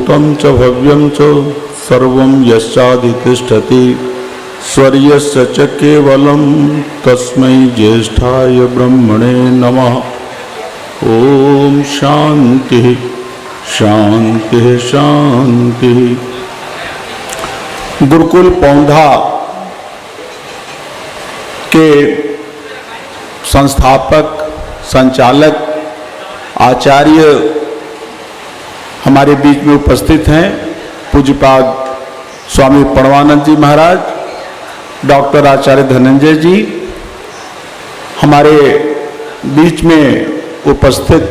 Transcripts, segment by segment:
भूतं च भव्यं च सर्वं यस्याधितिष्ठति स्वर्यस्य च केवलं तस्मै ज्येष्ठाय ब्रह्मणे नमः। ओम शांति शांति शांति। गुरुकुल पौंधा के संस्थापक संचालक आचार्य हमारे बीच में उपस्थित हैं। पूज्यपाद स्वामी प्रणवानंद जी महाराज, डॉक्टर आचार्य धनंजय जी, हमारे बीच में उपस्थित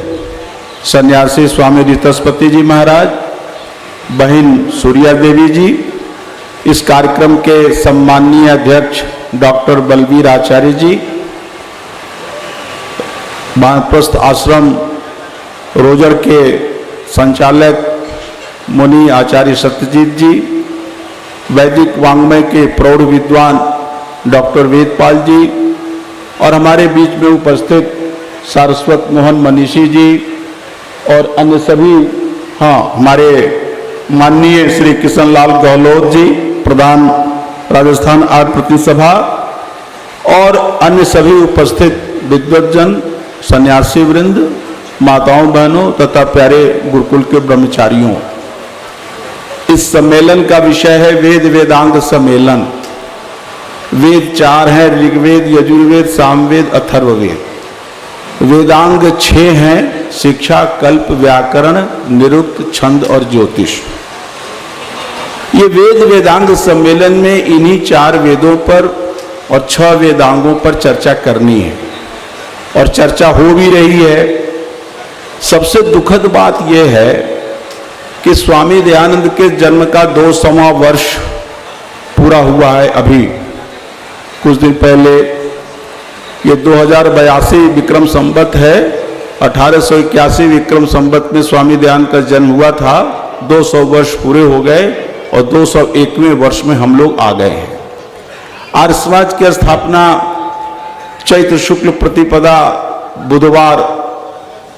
सन्यासी स्वामी रितस्पति जी महाराज, बहन सूर्या देवी जी, इस कार्यक्रम के सम्माननीय अध्यक्ष डॉक्टर बलबीर आचार्य जी, वानप्रस्थ आश्रम रोजर के संचालक मुनि आचार्य सत्यजीत जी, वैदिक वांग्मय के प्रौढ़ विद्वान डॉक्टर वेदपाल जी, और हमारे बीच में उपस्थित सारस्वत मोहन मनीषी जी और अन्य सभी, हमारे माननीय श्री किशनलाल गहलोत जी, प्रधान राजस्थान आर्य प्रतिनिधि सभा, और अन्य सभी उपस्थित विद्वज्जन, सन्यासी वृंद, माताओं बहनों तथा प्यारे गुरुकुल के ब्रह्मचारियों। इस सम्मेलन का विषय है वेद वेदांग सम्मेलन। वेद 4 हैं, ऋग्वेद, यजुर्वेद, सामवेद, अथर्ववेद। वेदांग 6 हैं, शिक्षा, कल्प, व्याकरण, निरुक्त, छंद और ज्योतिष। ये वेद वेदांग सम्मेलन में इन्हीं 4 वेदों पर और 6 वेदांगों पर चर्चा करनी है, और चर्चा हो भी रही है। सबसे दुखद बात यह है कि स्वामी दयानंद के जन्म का 200वां वर्ष पूरा हुआ है। अभी कुछ दिन पहले, ये 2082 विक्रम संवत है, 1881 विक्रम संवत में स्वामी दयानंद का जन्म हुआ था। 200 वर्ष पूरे हो गए और 201वें वर्ष में हम लोग आ गए हैं। आर्य समाज की स्थापना चैत्र शुक्ल प्रतिपदा बुधवार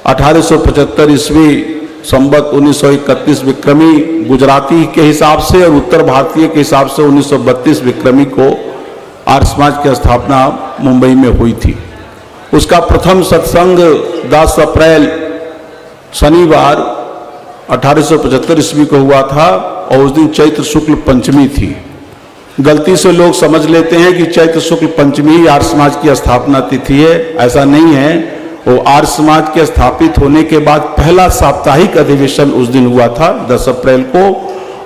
1875 ईस्वी संवत 1931 विक्रमी गुजराती के हिसाब से और उत्तर भारतीय के हिसाब से 1932 विक्रमी को आर्य समाज की स्थापना मुंबई में हुई थी। उसका प्रथम सत्संग 10 अप्रैल शनिवार 1875 ईस्वी को हुआ था, और उस दिन चैत्र शुक्ल पंचमी थी। गलती से लोग समझ लेते हैं कि चैत्र शुक्ल पंचमी ही आर्य समाज की स्थापना तिथि है। ऐसा नहीं है। वो आर्य समाज के स्थापित होने के बाद पहला साप्ताहिक अधिवेशन उस दिन हुआ था 10 अप्रैल को,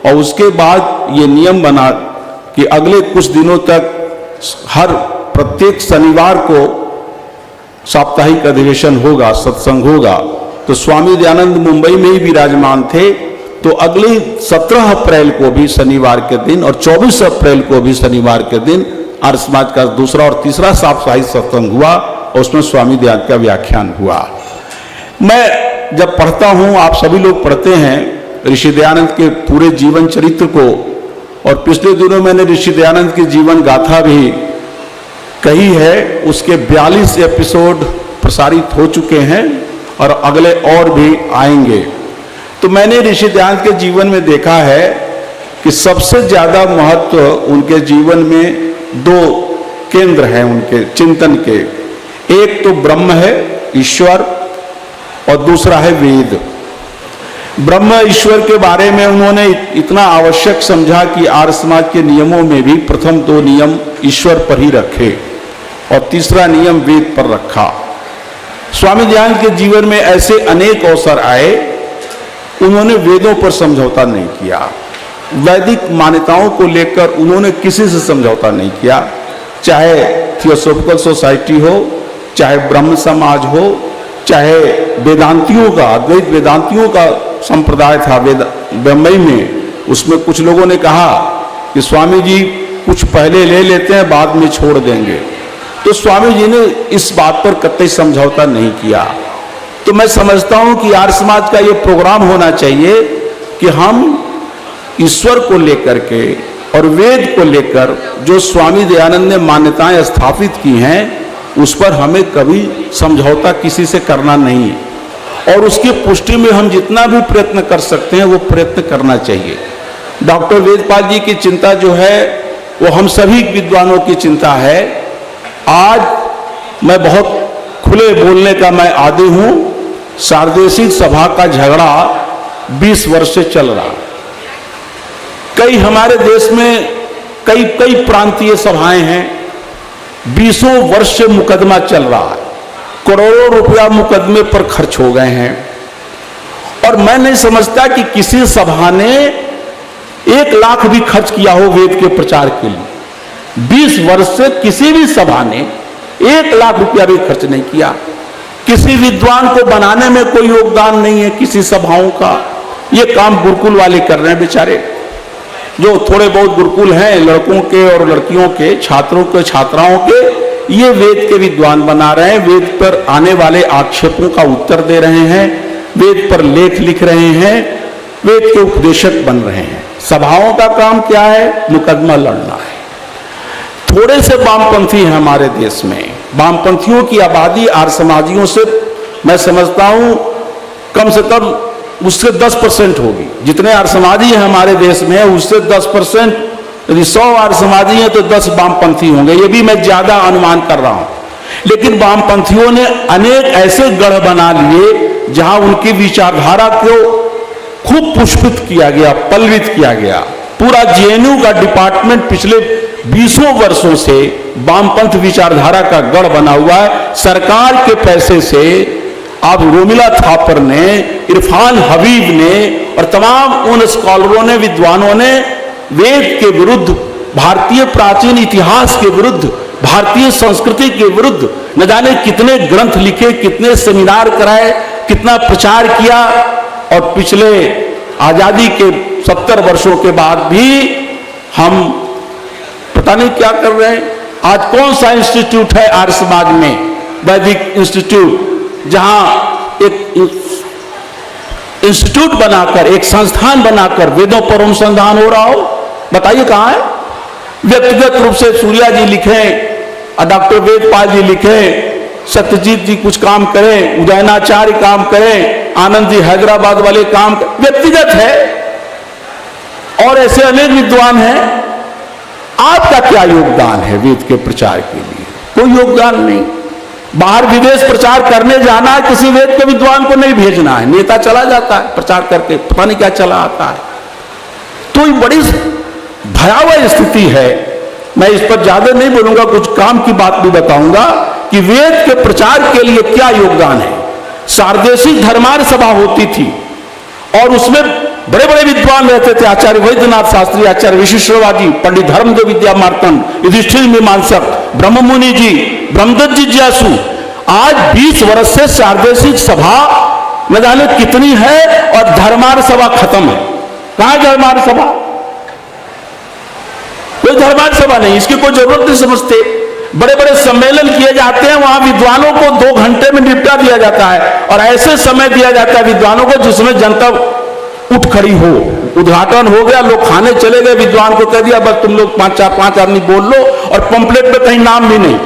और उसके बाद ये नियम बना कि अगले कुछ दिनों तक हर प्रत्येक शनिवार को साप्ताहिक अधिवेशन होगा, सत्संग होगा। तो स्वामी दयानंद मुंबई में ही विराजमान थे, तो अगले 17 अप्रैल को भी शनिवार के दिन और 24 अप्रैल को भी शनिवार के दिन आर्य समाज का दूसरा और तीसरा साप्ताहिक सत्संग हुआ, और उसमें स्वामी दयानंद का व्याख्यान हुआ। मैं जब पढ़ता हूँ, आप सभी लोग पढ़ते हैं ऋषि दयानंद के पूरे जीवन चरित्र को, और पिछले दिनों मैंने ऋषि दयानंद की जीवन गाथा भी कही है। उसके 42 एपिसोड प्रसारित हो चुके हैं और अगले और भी आएंगे। तो मैंने ऋषि दयानंद के जीवन में देखा है कि सबसे ज्यादा महत्व उनके जीवन में 2 केंद्र हैं उनके चिंतन के। एक तो ब्रह्म है, ईश्वर, और दूसरा है वेद। ब्रह्म ईश्वर के बारे में उन्होंने इतना आवश्यक समझा कि आर्य समाज के नियमों में भी प्रथम 2 नियम ईश्वर पर ही रखे और तीसरा नियम वेद पर रखा। स्वामी दयानंद के जीवन में ऐसे अनेक अवसर आए, उन्होंने वेदों पर समझौता नहीं किया। वैदिक मान्यताओं को लेकर उन्होंने किसी से समझौता नहीं किया, चाहे थियोसॉफिकल सोसाइटी हो, चाहे ब्रह्म समाज हो, चाहे वेदांतियों का, अद्वैत वेदांतियों का संप्रदाय था बम्बई में। उसमें कुछ लोगों ने कहा कि स्वामी जी कुछ पहले ले लेते हैं, बाद में छोड़ देंगे। तो स्वामी जी ने इस बात पर कतई समझौता नहीं किया। तो मैं समझता हूं कि आर्य समाज का ये प्रोग्राम होना चाहिए कि हम ईश्वर को लेकर के और वेद को लेकर जो स्वामी दयानंद ने मान्यताएं स्थापित की हैं, उस पर हमें कभी समझौता किसी से करना नहीं। और उसकी पुष्टि में हम जितना भी प्रयत्न कर सकते हैं वो प्रयत्न करना चाहिए। डॉक्टर वेदपाल जी की चिंता जो है वो हम सभी विद्वानों की चिंता है। आज मैं बहुत खुले बोलने का मैं आदी हूं। सार्वदेशिक सभा का झगड़ा 20 वर्ष से चल रहा। कई हमारे देश में कई प्रांतीय सभाएं हैं, 20 वर्ष से मुकदमा चल रहा है, करोड़ों रुपया मुकदमे पर खर्च हो गए हैं। और मैं नहीं समझता कि किसी सभा ने 1 लाख भी खर्च किया हो वेद के प्रचार के लिए। 20 वर्ष से किसी भी सभा ने 1 लाख रुपया भी खर्च नहीं किया। किसी विद्वान को बनाने में कोई योगदान नहीं है किसी सभाओं का। ये काम गुरुकुल वाले कर रहे हैं बेचारे, जो थोड़े बहुत गुरुकुल हैं लड़कों के और लड़कियों के, छात्रों के छात्राओं के, ये वेद के विद्वान बना रहे हैं, वेद पर आने वाले आक्षेपों का उत्तर दे रहे हैं, वेद पर लेख लिख रहे हैं, वेद के उपदेशक बन रहे हैं। सभाओं का काम क्या है? मुकदमा लड़ना है। थोड़े से वामपंथी हैं हमारे देश में। वामपंथियों की आबादी आर्य समाजियों से मैं समझता हूं कम से कम उससे 10% होगी। जितने आर्य समाजी हैं हमारे देश में उससे 10%, यदि 100 आर्य समाजी हैं तो 10 वामपंथी होंगे। ये भी मैं ज्यादा अनुमान कर रहा हूं। लेकिन वामपंथियों ने अनेक ऐसे गढ़ बना लिए जहां उनकी विचारधारा को खूब पुष्पित किया गया, पल्वित किया गया। पूरा जेएनयू का डिपार्टमेंट पिछले 20 वर्षों से वामपंथ विचारधारा का गढ़ बना हुआ है। सरकार के पैसे से अब रोमिला थापर ने, इरफान हबीब ने और तमाम उन स्कॉलरों ने, विद्वानों ने वेद के विरुद्ध, भारतीय प्राचीन इतिहास के विरुद्ध, भारतीय संस्कृति के विरुद्ध न जाने कितने ग्रंथ लिखे, कितने सेमिनार कराए, कितना प्रचार किया। और पिछले आजादी के 70 वर्षों के बाद भी हम पता नहीं क्या कर रहे हैं। आज कौन सा इंस्टीट्यूट है आर्य समाज में? वैदिक इंस्टीट्यूट, जहां एक इंस्टीट्यूट बनाकर, एक संस्थान बनाकर वेदों पर अनुसंधान हो रहा हो, बताइए कहां है? व्यक्तिगत रूप से सूर्या जी लिखे और डॉक्टर वेदपाल जी लिखे, सत्यजीत जी कुछ काम करें, उदयनाचार्य काम करें, आनंद जी हैदराबाद वाले काम व्यक्तिगत है, और ऐसे अनेक विद्वान हैं। आपका क्या योगदान है वेद के प्रचार के लिए? कोई योगदान नहीं। बाहर विदेश प्रचार करने जाना है, किसी वेद के विद्वान को नहीं भेजना है। नेता चला जाता है प्रचार करके, पता नहीं क्या चला आता है। तो ये बड़ी भयावह स्थिति है। मैं इस पर ज्यादा नहीं बोलूंगा, कुछ काम की बात भी बताऊंगा कि वेद के प्रचार के लिए क्या योगदान है। सार्वदेशिक धर्मार्य सभा होती थी और उसमें बड़े बड़े विद्वान रहते थे। आचार्य वैद्यनाथ शास्त्री, आचार्य विशिष्टवादी, पंडित धर्मदेव विद्यामार्तन, युधिष्ठिर मीमांसक, ब्रह्ममुनि जी, ब्रह्मदत्त जिज्ञासु। आज 20 वर्ष से सार्वदेशिक सभा न जाने कितनी है और धर्मार्य सभा खत्म है। कहां है धर्मार्य सभा? कोई धर्मार्य सभा नहीं, इसकी कोई जरूरत नहीं समझते। बड़े बड़े सम्मेलन किए जाते हैं, वहां विद्वानों को 2 घंटे में निपटा दिया जाता है और ऐसे समय दिया जाता है विद्वानों को जिसमें जनता उठ खड़ी हो। उद्घाटन हो गया, लोग खाने चले गए, विद्वान को कह दिया बस तुम लोग 5 आदमी बोल लो, और पंपलेट में कहीं नाम भी नहीं।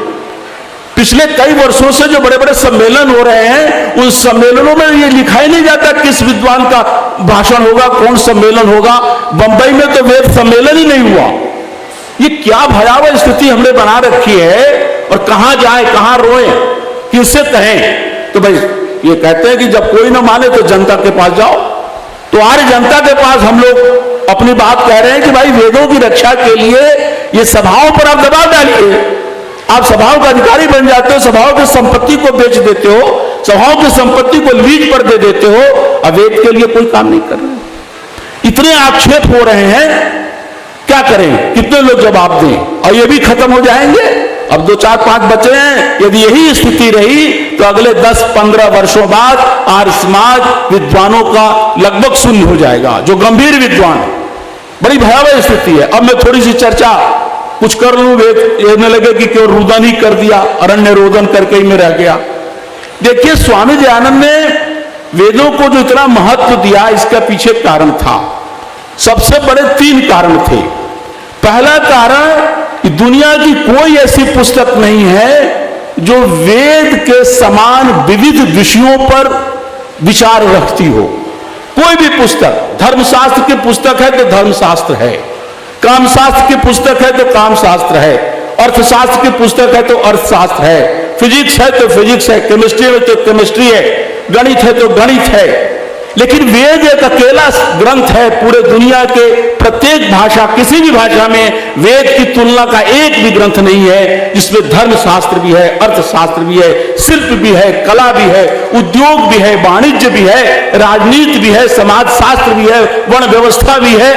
पिछले कई वर्षों से जो बड़े बड़े सम्मेलन हो रहे हैं, उन सम्मेलनों में ये लिखा ही नहीं जाता किस विद्वान का भाषण होगा, कौन सम्मेलन होगा। बंबई में तो वेद सम्मेलन ही नहीं हुआ। ये क्या भयावह स्थिति हमने बना रखी है, और कहां जाए, कहां रोए, किससे कहें? तो भाई ये कहते हैं कि जब कोई ना माने तो जनता के पास जाओ। तो आर्य जनता के पास हम लोग अपनी बात कह रहे हैं कि भाई वेदों की रक्षा के लिए ये सभाओं पर आप दबाव डालिए। आप सभाओं का अधिकारी बन जाते हो, सभाओं की संपत्ति को बेच देते हो, सभाओं की संपत्ति को लीज पर दे देते हो, अब वेद के लिए कोई काम नहीं कर रहे। इतने आक्षेप हो रहे हैं, क्या करें? कितने लोग जवाब दें? और ये भी खत्म हो जाएंगे। अब 2, 4, 5 बचे हैं। यदि यही स्थिति रही तो अगले 10-15 वर्षों बाद आर्य समाज विद्वानों का लगभग शून्य हो जाएगा, जो गंभीर विद्वान है। बड़ी भयावह स्थिति है। अब मैं थोड़ी सी चर्चा कुछ कर लूं, ये न लगे कि क्यों रुदन ही कर दिया, अरण्य रोदन करके ही में रह गया। देखिए, स्वामी दयानंद ने वेदों को जो इतना महत्व दिया, इसका पीछे कारण था। सबसे बड़े 3 कारण थे। पहला कारण कि दुनिया की कोई ऐसी पुस्तक नहीं है जो वेद के समान विविध विषयों पर विचार रखती हो। कोई भी पुस्तक, धर्मशास्त्र की पुस्तक है तो धर्मशास्त्र है, कामशास्त्र की पुस्तक है तो कामशास्त्र है, अर्थशास्त्र की पुस्तक है तो अर्थशास्त्र है, फिजिक्स है तो फिजिक्स है, केमिस्ट्री है तो केमिस्ट्री है, गणित है तो गणित है। लेकिन वेद एक अकेला ग्रंथ है पूरे दुनिया के प्रत्येक भाषा, किसी भी भाषा में वेद की तुलना का एक भी ग्रंथ नहीं है जिसमें धर्मशास्त्र भी है, अर्थशास्त्र भी है, शिल्प भी है, कला भी है, उद्योग भी है, वाणिज्य भी है, राजनीति भी है, समाज शास्त्र भी है, वर्ण व्यवस्था भी है।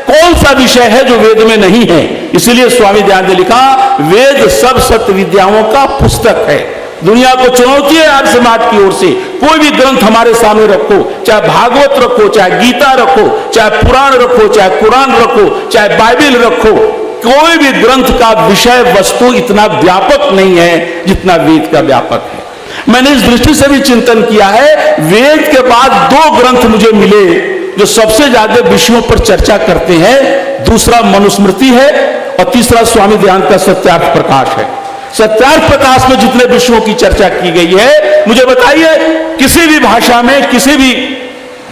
कौन सा विषय है जो वेद में नहीं है? इसलिए स्वामी दयानंद ने लिखा, वेद सब सत्य विद्याओं का पुस्तक है। दुनिया को चुनौती है आज समाज की ओर से, कोई भी ग्रंथ हमारे सामने रखो, चाहे भागवत रखो, चाहे गीता रखो, चाहे पुराण रखो, चाहे कुरान रखो, चाहे बाइबल रखो, कोई भी ग्रंथ का विषय वस्तु इतना व्यापक नहीं है जितना वेद का व्यापक है। मैंने इस दृष्टि से भी चिंतन किया है, वेद के बाद दो ग्रंथ मुझे मिले जो सबसे ज्यादा विषयों पर चर्चा करते हैं। दूसरा मनुस्मृति है और तीसरा स्वामी दयानंद का सत्यार्थ प्रकाश है। सत्यार्थ प्रकाश में जितने विषयों की चर्चा की गई है, मुझे बताइए किसी भी भाषा में किसी भी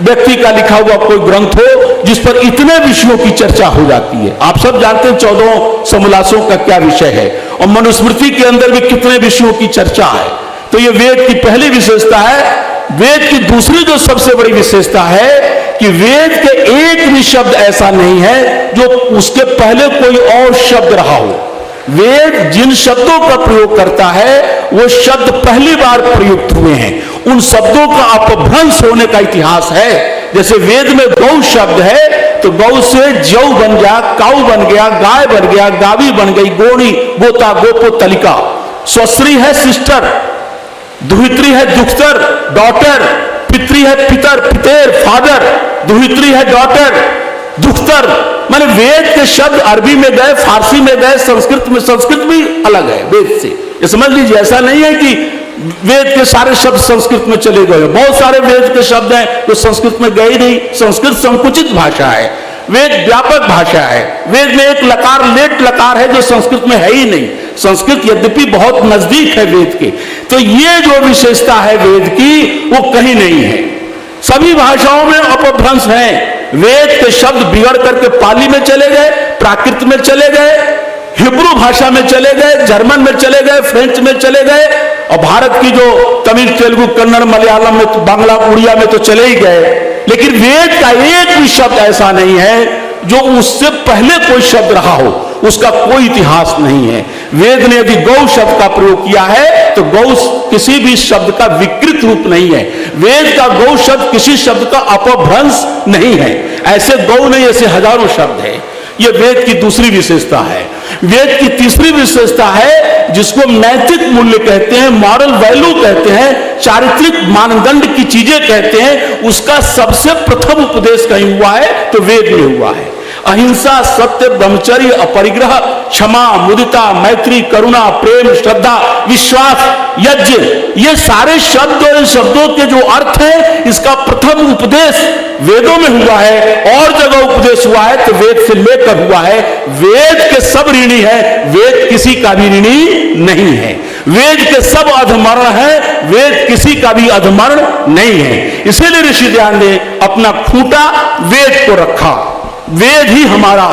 व्यक्ति का लिखा हुआ कोई ग्रंथ हो जिस पर इतने विषयों की चर्चा हो जाती है। आप सब जानते हैं 14 समोल्लासों का क्या विषय है और मनुस्मृति के अंदर भी कितने विषयों की चर्चा है। तो ये वेद की पहली विशेषता है। वेद की दूसरी जो सबसे बड़ी विशेषता है कि वेद के एक भी शब्द ऐसा नहीं है जो उसके पहले कोई और शब्द रहा हो। वेद जिन शब्दों का प्रयोग करता है वो शब्द पहली बार प्रयुक्त हुए हैं, उन शब्दों का अपभ्रंश होने का इतिहास है। जैसे वेद में गौ शब्द है तो गौ से जौ बन गया, काऊ बन गया, गाय बन गया, गावी बन गई, गोणी, गोता, गोपो, तलिका। स्वश्री है सिस्टर, दुहित्री है दुख्तर, डॉटर, पितरी है पितर, पितेर, फादर, दुहित्री है डॉटर, दुख्तर। माने वेद के शब्द अरबी में गए, फारसी में गए, संस्कृत में, संस्कृत भी अलग है वेद से। ये समझ लीजिए, ऐसा नहीं है कि वेद के सारे शब्द संस्कृत में चले गए। बहुत सारे वेद के शब्द हैं जो संस्कृत में गए नहीं। संस्कृत संकुचित भाषा है, वेद व्यापक भाषा है। वेद में एक लकार, लेट लकार है जो संस्कृत में है ही नहीं। संस्कृत यद्यपि बहुत नजदीक है वेद के, तो ये जो विशेषता है वेद की वो कहीं नहीं है। सभी भाषाओं में अपभ्रंश है। वेद के शब्द बिगड़ करके पाली में चले गए, प्राकृत में चले गए, हिब्रू भाषा में चले गए, जर्मन में चले गए, फ्रेंच में चले गए, और भारत की जो तमिल, तेलुगु, कन्नड़, मलयालम में, बांग्ला, उड़िया में तो चले ही गए। लेकिन वेद का एक भी शब्द ऐसा नहीं है जो उससे पहले कोई शब्द रहा हो, उसका कोई इतिहास नहीं है। वेद ने यदि गौ शब्द का प्रयोग किया है तो गौ किसी भी शब्द का विकृत रूप नहीं है। वेद का गौ शब्द किसी शब्द का अपभ्रंश नहीं है। ऐसे गौ नहीं, ऐसे हजारों शब्द है। यह वेद की दूसरी विशेषता है। वेद की तीसरी विशेषता है जिसको नैतिक मूल्य कहते हैं, मॉरल वैल्यू कहते हैं, चारित्रिक मानदंड की चीजें कहते हैं। उसका सबसे प्रथम उपदेश कहीं हुआ है तो वेद में हुआ है। अहिंसा, सत्य, ब्रह्मचर्य, अपरिग्रह, क्षमा, मुदिता, मैत्री, करुणा, प्रेम, श्रद्धा, विश्वास, यज्ञ, ये सारे शब्द और इन शब्दों के जो अर्थ है, इसका प्रथम उपदेश वेदों में हुआ है। और जगह उपदेश हुआ है तो वेद से लेकर हुआ है। वेद के सब ऋणी है, वेद किसी का भी ऋणी नहीं है। वेद के सब अधमर्ण है, वेद किसी का भी अधमर्ण नहीं है। इसीलिए ऋषि दयानंद ने अपना खूंटा वेद को रखा। वेद ही हमारा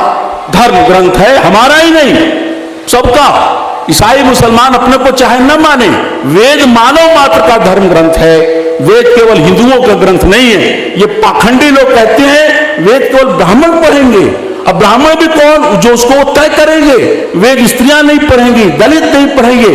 धर्म ग्रंथ है, हमारा ही नहीं, सबका। ईसाई मुसलमान अपने को चाहे न माने, वेद मानव मात्र का धर्म ग्रंथ है। वेद केवल हिंदुओं का ग्रंथ नहीं है। ये पाखंडी लोग कहते हैं वेद केवल ब्राह्मण पढ़ेंगे। अब ब्राह्मण भी कौन, जो उसको तय करेंगे। वेद स्त्रियां नहीं पढ़ेंगी, दलित नहीं पढ़ेंगे।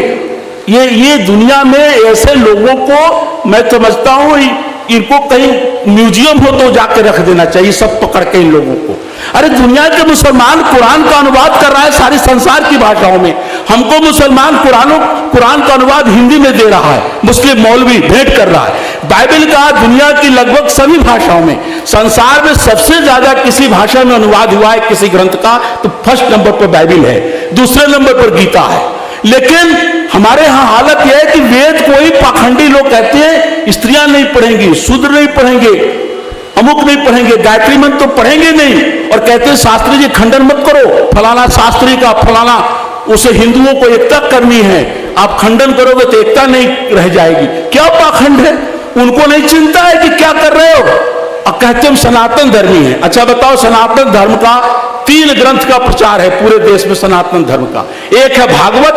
ये दुनिया में ऐसे लोगों को मैं समझता हूं इनको कहीं म्यूजियम हो तो जाके रख देना चाहिए, सब पकड़ के इन लोगों को। अरे दुनिया के मुसलमान कुरान का अनुवाद कर रहा है सारी संसार की भाषाओं में। हमको मुसलमान कुरान का अनुवाद हिंदी में दे रहा है, मुस्लिम मौलवी भेंट कर रहा है। बाइबल का दुनिया की लगभग सभी भाषाओं में, संसार में सबसे ज्यादा किसी भाषा में अनुवाद हुआ है किसी ग्रंथ का तो फर्स्ट नंबर पर बाइबल है, दूसरे नंबर पर गीता है। लेकिन हमारे यहां हालत यह है कि वेद को ही पाखंडी लोग कहते हैं स्त्रियां नहीं पढ़ेंगी, शूद्र नहीं पढ़ेंगे, अमुक नहीं पढ़ेंगे, गायत्री मंत्र तो पढ़ेंगे नहीं, और कहते हैं शास्त्री जी खंडन मत करो, फलाना शास्त्री का फलाना, उसे हिंदुओं को एकता करनी है, आप खंडन करोगे तो एकता नहीं रह जाएगी। क्या पाखंड है? उनको नहीं चिंता है कि क्या कर रहे हो, और कहते हम सनातन धर्मी हैं। अच्छा बताओ, सनातन धर्म का 3 ग्रंथ का प्रचार है पूरे देश में सनातन धर्म का। एक है भागवत,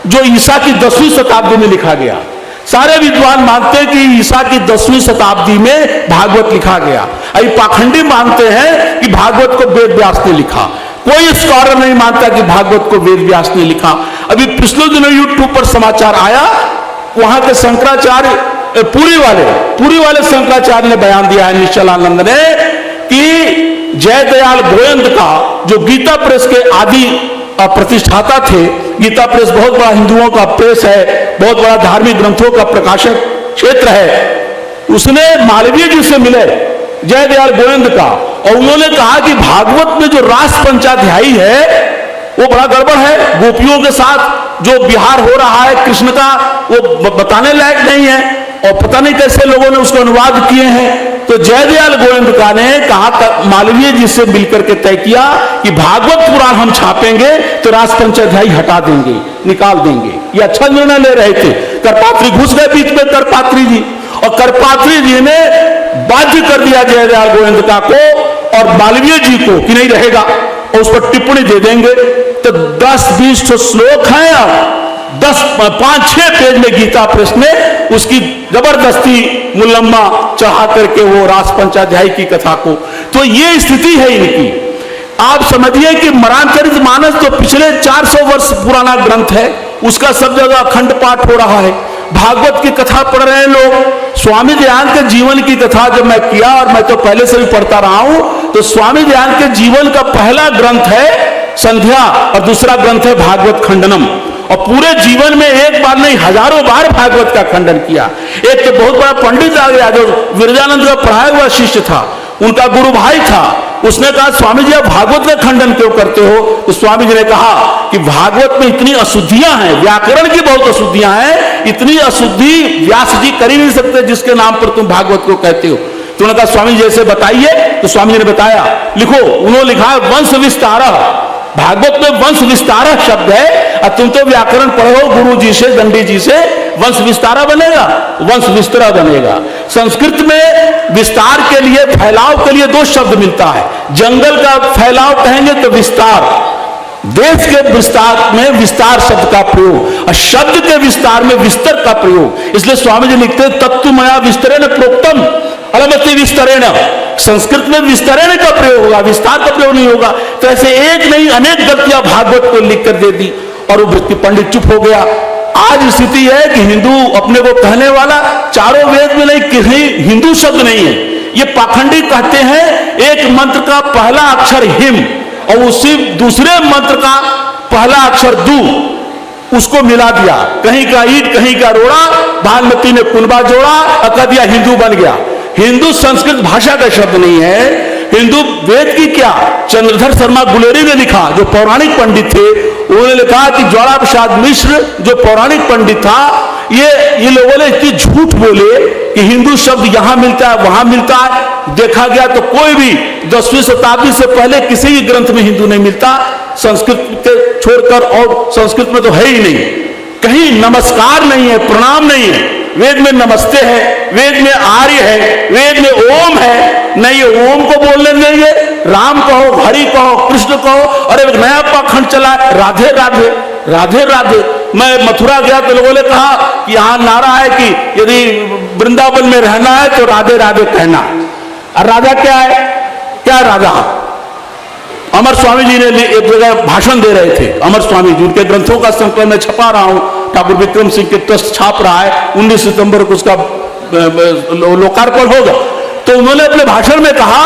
जो ईसा की 10वीं शताब्दी में लिखा गया। सारे विद्वान मानते हैं कि ईसा की 10वीं शताब्दी में भागवत लिखा गया। अभी पाखंडी मानते हैं कि भागवत को वेद व्यास ने लिखा। कोई स्कॉलर नहीं मानता कि भागवत को वेद व्यास ने लिखा। अभी पिछले दिनों यूट्यूब पर समाचार आया, वहां के शंकराचार्य पुरी वाले शंकराचार्य ने बयान दिया है, निश्चलानंद ने, कि जयदयाल गोविंद का, जो गीता प्रेस के आदि प्रतिष्ठाता थे, गीता प्रेस बहुत बड़ा हिंदुओं का प्रेस है, बहुत बड़ा धार्मिक ग्रंथों का प्रकाशक क्षेत्र है, उसने मालवीय जी से मिले जयदयाल गोविंद का, और उन्होंने कहा कि भागवत में जो रास पंचाध्यायी है वो बड़ा गड़बड़ है। गोपियों के साथ जो विहार हो रहा है कृष्ण का, वो बताने लायक नहीं है, और पता नहीं कैसे लोगों ने उसको अनुवाद किए हैं। तो जयदयाल गोविंद का ने कहा, मालवीय जी से मिलकर के तय किया कि भागवत पुराण हम छापेंगे तो रास पंचाध्यायी हटा देंगे, निकाल देंगे। ये अच्छा निर्णय ले रहे थे। करपात्री घुस गए बीच में, करपात्री जी, और करपात्री जी ने बाध्य कर दिया जयदयाल गोविंद का को और मालवीय जी को कि नहीं रहेगा, और उस पर टिप्पणी दे देंगे। तो 10-20 श्लोक हैं, 5-6 पेज में गीता प्रेस ने उसकी जबरदस्ती मुलम्मा चढ़ा करके वो रास पंचाध्यायी की कथा को। तो ये स्थिति है इनकी। आप समझिए कि मरानचरितमानस तो पिछले 400 वर्ष पुराना ग्रंथ है, उसका सब जगह अखंड पाठ हो रहा है। भागवत की कथा पढ़ रहे हैं लोग। स्वामी दयानंद के जीवन की कथा जब मैं किया, और मैं तो पहले से भी पढ़ता रहा हूं, तो स्वामी दयानंद के जीवन का पहला ग्रंथ है संध्या और दूसरा ग्रंथ है भागवत खंडनम। और पूरे जीवन में एक बार नहीं, हजारों बार भागवत का खंडन किया। एक तो बहुत बड़ा पंडित आ गया जो विरजानंद का पढ़ाया हुआ शिष्य था, उनका गुरु भाई था। उसने कहा, स्वामी जी आप भागवत का खंडन क्यों करते हो? तो स्वामी जी ने कहा कि भागवत में इतनी अशुद्धियां हैं, व्याकरण की बहुत अशुद्धियां हैं, इतनी अशुद्धि व्यास जी कर ही नहीं सकते जिसके नाम पर तुम भागवत को कहते हो। तो उन्होंने कहा, स्वामी जी ऐसे बताइए। तो स्वामी जी ने बताया, लिखो। उन्होंने लिखा वंश विस्तार। भागवत में वंश विस्तार शब्द है, और तुम तो व्याकरण पढ़ो गुरु जी से, दंडी जी से, वंश विस्तारा बनेगा, वंश विस्तरा बनेगा। संस्कृत में विस्तार के लिए, फैलाव के लिए 2 शब्द मिलता है। जंगल का फैलाव कहेंगे तो विस्तार, देश के विस्तार में विस्तार शब्द का प्रयोग, और शब्द के विस्तार में विस्तर का प्रयोग। इसलिए स्वामी जी लिखते हैं, तत्वमया विस्तरेण प्रोक्तम अलमति विस्तरेण। संस्कृत में विस्तरेण का प्रयोग होगा, विस्तार का प्रयोग नहीं होगा। तो ऐसे एक नहीं अनेक गलतियां भागवत को लिख कर दे दी, और वो पंडित चुप हो गया। आज स्थिति है कि हिंदू अपने को कहने वाला, चारों वेद में नहीं किसी हिंदू शब्द नहीं है। ये पाखंडी कहते हैं एक मंत्र का पहला अक्षर हिम, और उसी दूसरे मंत्र का पहला अक्षर दू, उसको मिला दिया। कहीं का ईट कहीं का रोड़ा, भागमती ने कुनबा जोड़ा और कह दिया हिंदू बन गया। हिंदू संस्कृत भाषा का शब्द नहीं है। हिंदू वेद की क्या, चंद्रधर शर्मा गुलेरी ने लिखा, जो पौराणिक पंडित थे। उन्होंने लिखा कि ज्वाला प्रसाद मिश्र जो पौराणिक पंडित था, ये लोगों ने इतनी झूठ बोले कि हिंदू शब्द यहां मिलता है वहां मिलता है। देखा गया तो कोई भी 10वीं शताब्दी से पहले किसी भी ग्रंथ में हिंदू नहीं मिलता, संस्कृत के छोड़कर, और संस्कृत में तो है ही नहीं। कहीं नमस्कार नहीं है, प्रणाम नहीं है। वेद में नमस्ते है, वेद में आर्य है, वेद में ओम है। नहीं, ओम को बोलने देंगे, राम कहो, हरि कहो, कृष्ण कहो। और एक नया पाखंड चला, राधे राधे राधे राधे। मैं मथुरा गया तो लोगों ने कहा कि यहाँ नारा है कि यदि वृंदावन में रहना है तो राधे राधे कहना। और राधा क्या है? क्या राधा? अमर स्वामी जी ने एक जगह भाषण दे रहे थे। अमर स्वामी जी, उनके ग्रंथों का संकलन मैं छपा रहा हूं, ठाकुर विक्रम सिंह के ट्रस्ट छाप रहा है। 19 सितंबर को उसका लोकार्पण होगा। तो उन्होंने अपने भाषण में कहा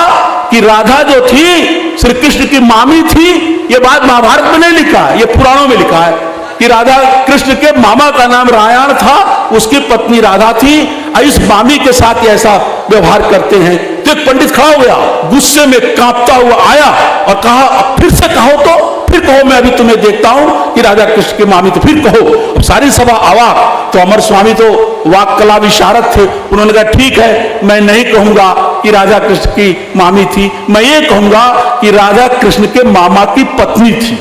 कि राधा जो थी श्री कृष्ण की मामी थी। ये बात महाभारत में नहीं लिखा है, ये पुराणों में लिखा है कि राधा कृष्ण के मामा का नाम रायण था, उसकी पत्नी राधा थी। इस मामी के साथ ऐसा व्यवहार करते हैं। तो एक पंडित खड़ा हो गया, गुस्से में कांपता हुआ आया और कहा, फिर से कहो तो, फिर कहो, मैं अभी तुम्हें देखता हूं कि राधा कृष्ण की मामी, तो फिर कहो। अब सारी सभा अवाक। तो अमर स्वामी तो वाक कला विशारद थे। उन्होंने कहा, ठीक है, मैं नहीं कहूंगा कि राधा कृष्ण की मामी थी, मैं ये कहूंगा कि राधा कृष्ण के मामा की पत्नी थी।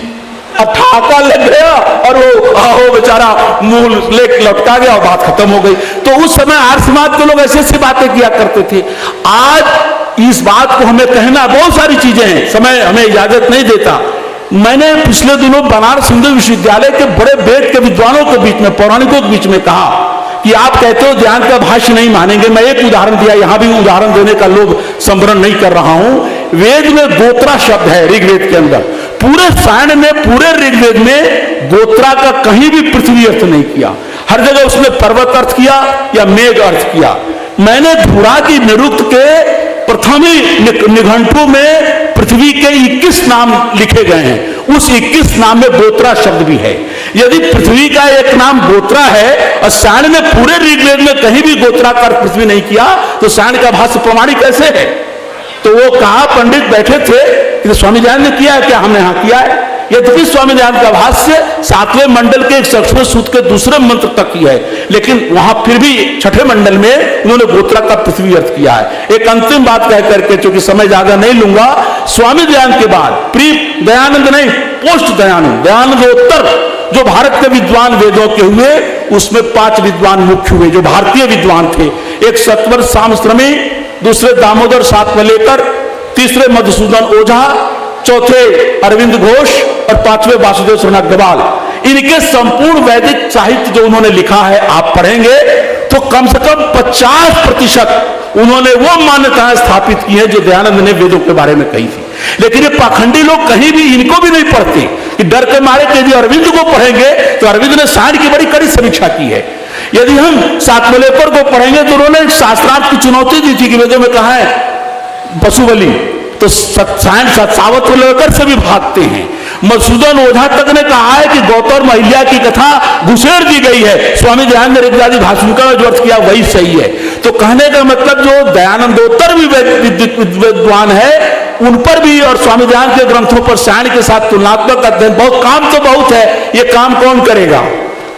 ठहाका लग गया और वो बेचारा मुंह लेके लौटका गया और बात खत्म हो गई। तो उस समय आर्य समाज के लोग ऐसी ऐसी बातें किया करते थे। आज इस बात को हमें कहना, बहुत सारी चीजें हैं, समय हमें इजाजत नहीं देता। मैंने पिछले दिनों बनारस हिंदू विश्वविद्यालय के बड़े वेद के विद्वानों के बीच में, पौराणिकों के बीच में कहा कि आप कहते हो ध्यान का भाष्य नहीं मानेंगे। मैं एक उदाहरण दिया, यहां भी उदाहरण देने का लोग संवरण नहीं कर रहा हूं। वेद में गोत्रा शब्द है, ऋग्वेद के अंदर। पूरे सायण में, पूरे ऋग्वेद में गोत्रा का कहीं भी पृथ्वी अर्थ नहीं किया। हर जगह उसने पर्वत अर्थ किया या मेघ अर्थ किया। मैंने धुरा की निरुक्त के प्रथमी निघंटु में पृथ्वी के 21 नाम लिखे गए हैं। उस 21 नाम में गोत्रा शब्द भी है। यदि पृथ्वी का एक नाम गोत्रा है और सायण में पूरे ऋग्वेद में कहीं भी गोत्रा का अर्थ पृथ्वी नहीं किया, तो सायण का भाष्य प्रमाणिक कैसे है? तो वो कहा, पंडित बैठे थे कि स्वामी दयानंद ने किया है क्या? हमने यहां किया है। यद्यपि स्वामी दयानंद का भाष्य 7वें मंडल के 106वें सूत्र के दूसरे मंत्र तक की है, लेकिन वहां फिर भी 6ठे मंडल में उन्होंने गोत्रा का पृथ्वी अर्थ किया है। एक अंतिम बात कह करके, चूंकि समय ज्यादा नहीं लूंगा, स्वामी दयानंद के बाद प्री दयानंद नहीं, पोस्ट दयानंद, दयानंदोत्तर जो भारत के विद्वान वेदों के हुए, उसमें 5 विद्वान मुख्य हुए जो भारतीय विद्वान थे। एक सत्वर सामश्रमी, दूसरे दामोदर सातवलेकर, तीसरे मधुसूदन ओझा, चौथे अरविंद घोष और 5वें वासुदेव शरण अग्रवाल। इनके संपूर्ण वैदिक साहित्य जो उन्होंने लिखा है आप पढ़ेंगे तो कम से कम 50% उन्होंने वो मान्यताएं स्थापित की हैं जो दयानंद ने वेदों के बारे में कही थी। लेकिन ये पाखंडी लोग कहीं भी इनको भी नहीं पढ़ते कि डर के मारे कि यदि अरविंद को पढ़ेंगे तो अरविंद ने सायण की बड़ी कड़ी समीक्षा की है। यदि हम सातवलेकर को पढ़ेंगे तो उन्होंने शास्त्रार्थ की चुनौती दी थी कि वेदों में कहा है पशुबलि, तो सायण सावत लेकर से भी भागते हैं। मधुसूदन ओझा तक ने कहा है कि गौतम महिल्या की कथा घुसेड़ दी गई है। स्वामी दयानंद ने ऋग्वेदी भाषुका में जो अर्थ किया वही सही है। तो कहने का मतलब जो दयानंदोत्तर भी विद्वान है उन पर भी और स्वामी दयानंद के ग्रंथों पर सायण के साथ तुलनात्मक अध्ययन, बहुत काम तो बहुत है, ये काम कौन करेगा?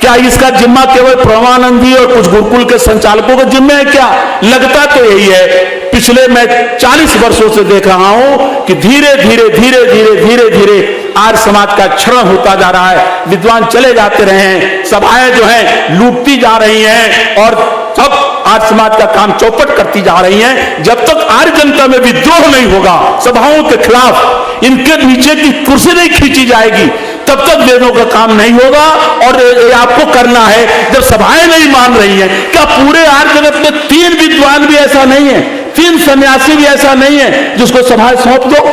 क्या इसका जिम्मा केवल परमानंद जी और कुछ गुरुकुल के संचालकों का जिम्मे है क्या? लगता तो यही है। पिछले मैं 40 वर्षों से देख रहा हूं कि धीरे धीरे धीरे धीरे धीरे धीरे आर्य समाज का क्षरण होता जा रहा है। विद्वान चले जाते रहे हैं, सभाएं जो हैं लूटती जा रही हैं और सब आर्य समाज का काम चौपट करती जा रही हैं। जब तक आर्य जनता में विद्रोह नहीं होगा, सभाओं के खिलाफ इनके नीचे की कुर्सी नहीं खींची जाएगी, तब तक वेदों का काम नहीं होगा। और ये आपको करना है, जब सभाएं नहीं मान रही हैं, क्या पूरे आर्य जगत में 3 विद्वान भी ऐसा नहीं है, 3 सन्यासी भी ऐसा नहीं है जिसको सभाएं सौंप दो?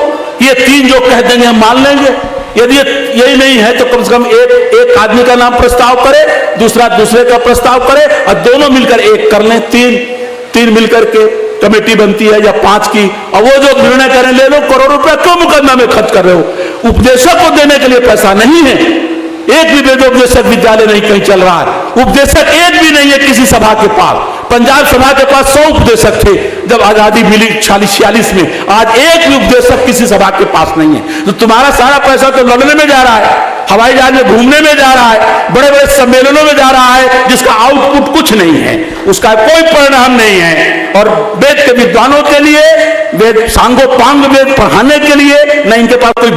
ये 3 जो कह देंगे हम मान लेंगे। यदि यही नहीं है तो कम से कम एक आदमी का नाम प्रस्ताव करे, दूसरा दूसरे का प्रस्ताव करे और दोनों मिलकर एक कर लें। 3 मिलकर के कमेटी बनती है या 5 की, और वो जो निर्णय करें ले लो। करोड़ रुपया क्यों मुकदमा में खर्च कर रहे हो? उपदेशक को देने के लिए पैसा नहीं है। एक भी वेदोपदेशक विद्यालय नहीं कहीं चल रहा है। उपदेशक एक भी नहीं है किसी सभा के पास। पंजाब सभा के पास 100 उपदेशक थे जब आजादी मिली 46 में। आज एक भी उपदेशक किसी सभा के पास नहीं है। तो तुम्हारा सारा पैसा तो लड़ने में जा रहा है, हवाई जहाज में घूमने में जा रहा है, बड़े बड़े सम्मेलनों में जा रहा है, जिसका आउटपुट कुछ नहीं है, उसका कोई परिणाम नहीं है। और वेद के विद्वानों के लिए, वेद सांगोपांग वेद पढ़ाने के लिए न इनके पास कोई